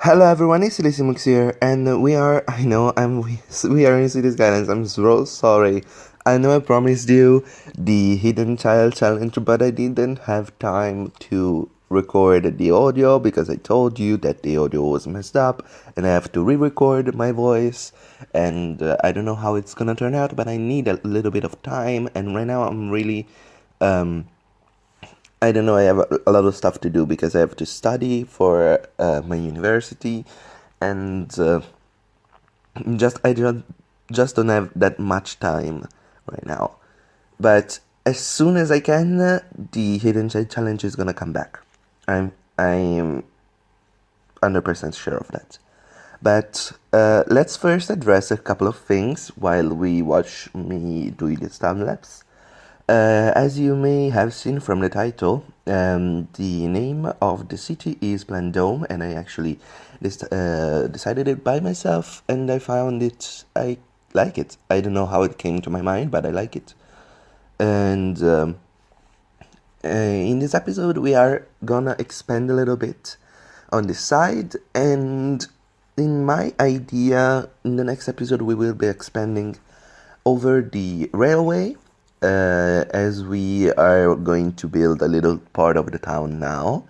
Hello everyone, it's Lysimux here, and we are in Cities Skylines. I'm so sorry. I know I promised you the Hidden Child challenge, but I didn't have time to record the audio because I told you that the audio was messed up and I have to re-record my voice, and I don't know how it's gonna turn out, but I need a little bit of time, and right now I'm really, um, I don't know. I have a lot of stuff to do because I have to study for my university, and I just don't have that much time right now. But as soon as I can, the Hidden Child challenge is gonna come back. I'm 100% sure of that. But let's first address a couple of things while we watch me do this time lapse. As you may have seen from the title, the name of the city is Plandome, and I actually decided it by myself, and I like it. I don't know how it came to my mind, but I like it. And in this episode, we are gonna expand a little bit on this side, and in my idea, in the next episode, we will be expanding over the railway, as we are going to build a little part of the town now.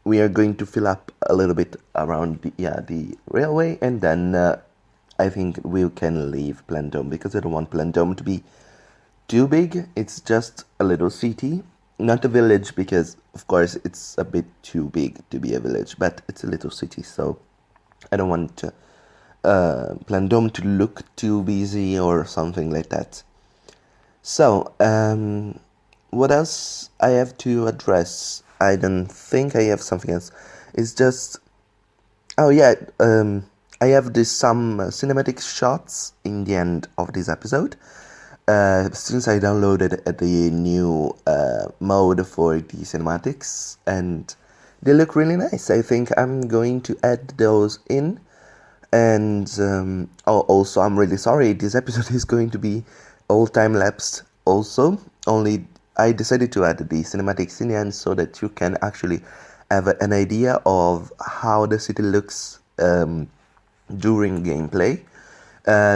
We are going to fill up a little bit around the railway, and then I think we can leave Plandome because I don't want Plandome to be too big. It's just a little city, not a village, because of course it's a bit too big to be a village, but it's a little city, so I don't want Plandome to look too busy or something like that. So, what else I have to address? I don't think I have something else. It's just, oh yeah, I have some cinematic shots in the end of this episode. Since I downloaded the new mode for the cinematics, and they look really nice. I think I'm going to add those in. And also, I'm really sorry, this episode is going to be all time lapsed also. Only I decided to add the cinematics in the end so that you can actually have an idea of how the city looks during gameplay,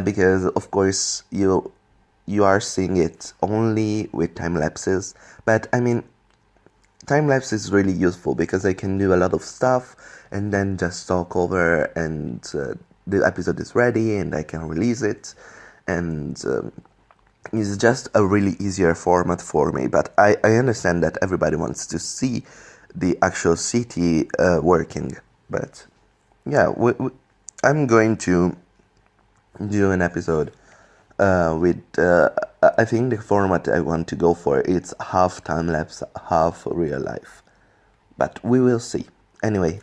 because of course you are seeing it only with time lapses, but I mean, time lapse is really useful because I can do a lot of stuff and then just talk over, and the episode is ready and I can release it, and it's just a really easier format for me. But I understand that everybody wants to see the actual city working, but yeah, I'm going to do an episode with I think the format I want to go for, it's half time lapse, half real life, but we will see. Anyway,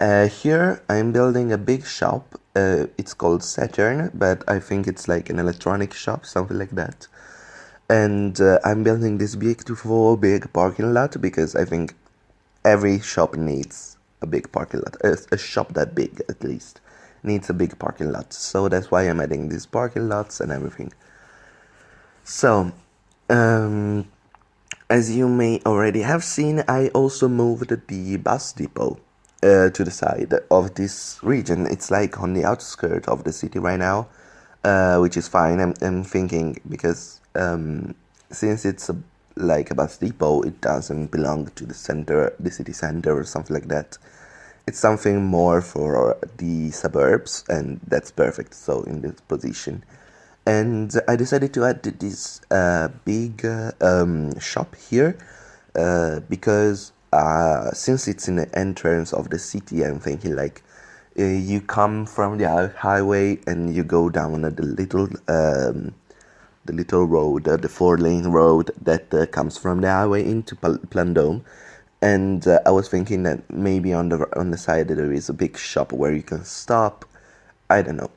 here I'm building a big shop. It's called Saturn, but I think it's like an electronic shop, something like that. And I'm building this beautiful big parking lot because I think every shop needs a big parking lot. A shop that big, at least, needs a big parking lot. So that's why I'm adding these parking lots and everything. So, as you may already have seen, I also moved the bus depot to the side of this region. It's like on the outskirts of the city right now, which is fine. I'm thinking because since it's like a bus depot, it doesn't belong to the center, the city center or something like that. It's something more for the suburbs, and that's perfect. So in this position, and I decided to add this big shop here because since it's in the entrance of the city, I'm thinking like you come from the highway and you go down the little road, the 4-lane road that comes from the highway into Plandome. And I was thinking that maybe on the side there is a big shop where you can stop. I don't know.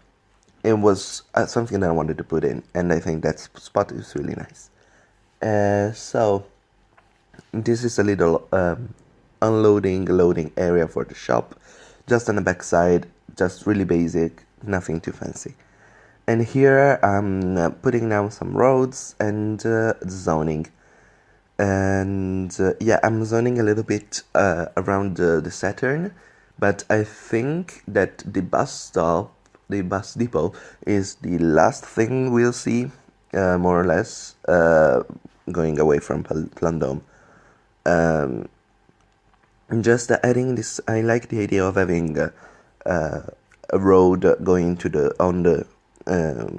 It was something that I wanted to put in, and I think that spot is really nice. So this is a little loading area for the shop, just on the back side, just really basic, nothing too fancy. And here I'm putting down some roads and zoning. And yeah, I'm zoning a little bit around the Saturn But I think that the bus depot, is the last thing we'll see, more or less, going away from Plandome. Just adding this, I like the idea of having a road going to the on the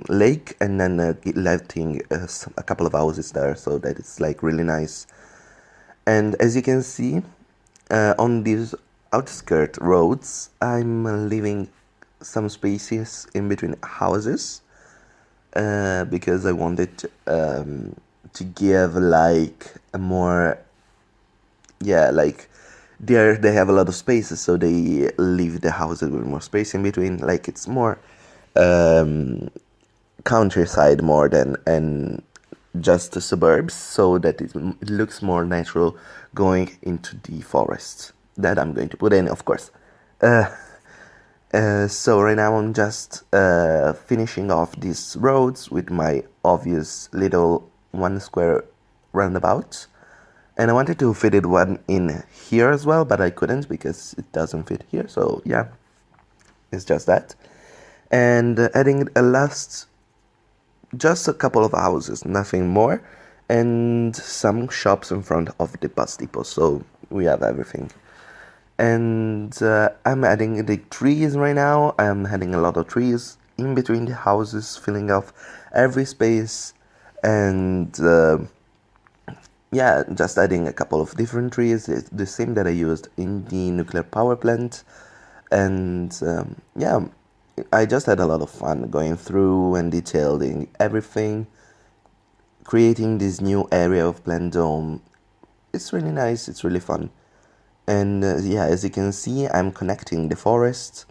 lake, and then letting a couple of houses there, so that it's like really nice. And as you can see, on these outskirt roads, I'm leaving some spaces in between houses, because I wanted to give like a more, yeah, like there they have a lot of spaces, so they leave the houses with more space in between, like it's more countryside more than and just the suburbs, so that it looks more natural going into the forest that I'm going to put in, of course. So right now I'm just finishing off these roads with my obvious little 1 square roundabout, and I wanted to fit it one in here as well, but I couldn't because it doesn't fit here, so yeah, it's just that. And adding just a couple of houses, nothing more, and some shops in front of the bus depot, so we have everything. And I'm adding the trees right now. I'm adding a lot of trees in between the houses, filling up every space, and yeah, just adding a couple of different trees. It's the same that I used in the nuclear power plant. And yeah, I just had a lot of fun going through and detailing everything, creating this new area of Plandome. It's really nice, it's really fun. And yeah, as you can see, I'm connecting the forest,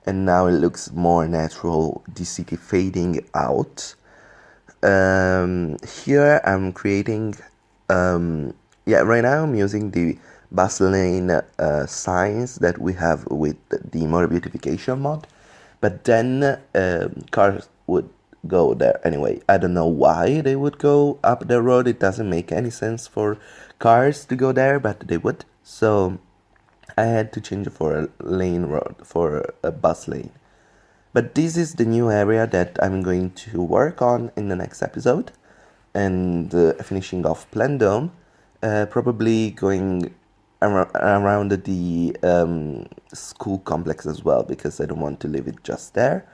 and now it looks more natural, the city fading out. Here I'm creating, yeah, right now I'm using the bus lane signs that we have with the motor beautification mod, but then cars would go there anyway. I don't know why they would go up the road. It doesn't make any sense for cars to go there, but they would. So I had to change it for a lane road, for a bus lane. But this is the new area that I'm going to work on in the next episode, and finishing off Plandome, probably going around the school complex as well, because I don't want to leave it just there.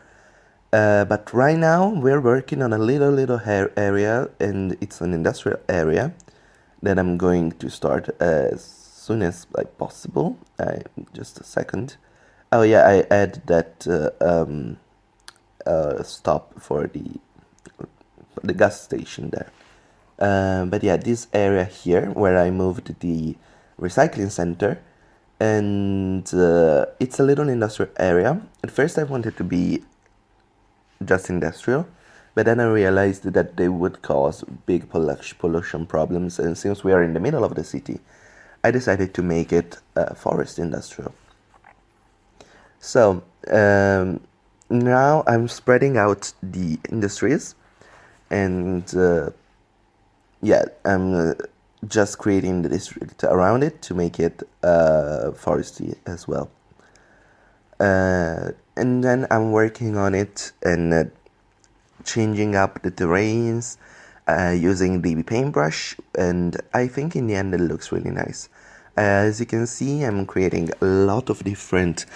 But right now we're working on a little area, and it's an industrial area that I'm going to start as soon as like possible. Just a second. Oh yeah, I add that stop for the gas station there. But yeah, this area here where I moved the recycling center, and it's a little industrial area. At first I wanted to be just industrial, but then I realized that they would cause big pollution problems, and since we are in the middle of the city, I decided to make it forest industrial. So now I'm spreading out the industries, and yeah, I'm just creating the district around it to make it foresty as well. And then I'm working on it and changing up the terrains using the paintbrush, and I think in the end it looks really nice. As you can see, I'm creating a lot of different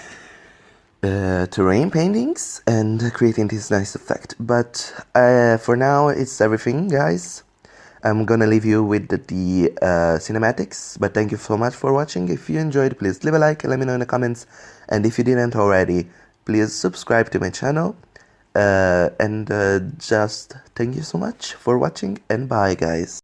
terrain paintings and creating this nice effect. But for now, it's everything, guys. I'm gonna leave you with the cinematics, but thank you so much for watching. If you enjoyed, please leave a like and let me know in the comments. And if you didn't already, please subscribe to my channel. And just thank you so much for watching, and bye, guys.